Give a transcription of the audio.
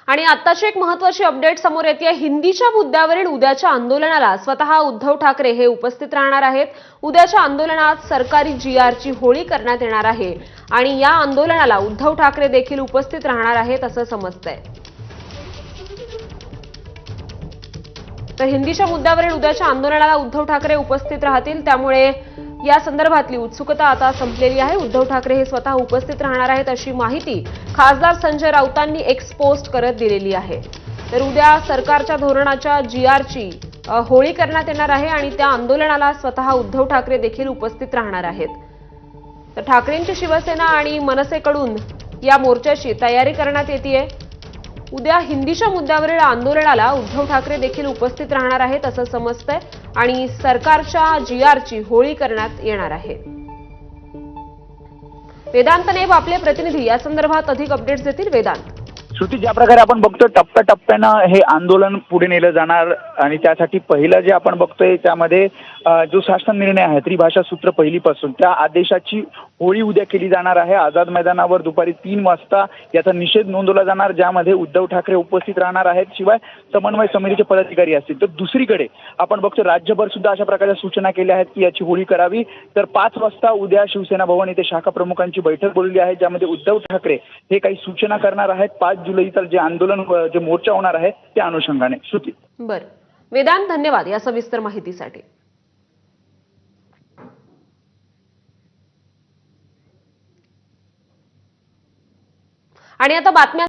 आणि आत्ताची एक महत्त्वाची अपडेट समोर येते। हिंदीच्या मुद्द्यावरील उद्याच्या आंदोलनाला स्वतः उद्धव ठाकरे हे उपस्थित राहणार आहेत। उद्याच्या आंदोलनात सरकारी जीआरची होळी करण्यात येणार आहे आणि या आंदोलनाला उद्धव ठाकरे देखील उपस्थित राहणार आहेत असं समजतंय। तर हिंदीच्या मुद्द्यावरील उद्याच्या आंदोलनाला उद्धव ठाकरे उपस्थित राहतील, त्यामुळे या संदर्भातली उत्सुकता आता संपलेली आहे। उद्धव ठाकरे हे स्वतः उपस्थित राहणार आहेत अशी माहिती खासदार संजय राऊतांनी एक्स पोस्ट करत दिलेली आहे। तर उद्या सरकारच्या धोरणाच्या जीआरची होळी करण्यात येणार आहे आणि त्या आंदोलनाला स्वतः उद्धव ठाकरे देखील उपस्थित राहणार आहेत। तर ठाकरेंची शिवसेना आणि मनसेकडून या मोर्चाची तयारी करण्यात येतेय। उद्या हिंदीच्या मुद्द्यावरील आंदोलनाला उद्धव ठाकरे देखील उपस्थित राहणार आहेत असं समजतंय आणि सरकारच्या जीआरची होळी करण्यात येणार आहे। वेदांत नेब आपले प्रतिनिधी या संदर्भात अधिक अपडेट्स देतील। वेदांत, श्रुती, ज्या प्रकारे आपण बघतोय टप्प्याटप्प्यानं हे आंदोलन पुढे नेलं जाणार आणि त्यासाठी पहिलं जे आपण बघतोय त्यामध्ये जो शासन निर्णय आहे त्रिभाषा सूत्र पहिलीपासून त्या आदेशाची होळी उद्या केली जाणार आहे। आझाद मैदानावर दुपारी 3 वाजता याचा निषेध नोंदवला जाणार, ज्यामध्ये उद्धव ठाकरे उपस्थित राहणार आहेत, शिवाय समन्वय समितीचे पदाधिकारी असतील। तर दुसरीकडे आपण बघतो राज्यभर सुद्धा अशा प्रकारच्या सूचना केल्या आहेत की याची होळी करावी। तर 5 वाजता उद्या शिवसेना भवन येथे शाखा प्रमुखांची बैठक बोलवली आहे, ज्यामध्ये उद्धव ठाकरे हे काही सूचना करणार आहेत 5 जुलैचा जे आंदोलन जे मोर्चा होणार आहे त्या अनुषंगाने। श्रुती, बरं, वेदांत धन्यवाद या सविस्तर माहितीसाठी। आणि आता बातम्या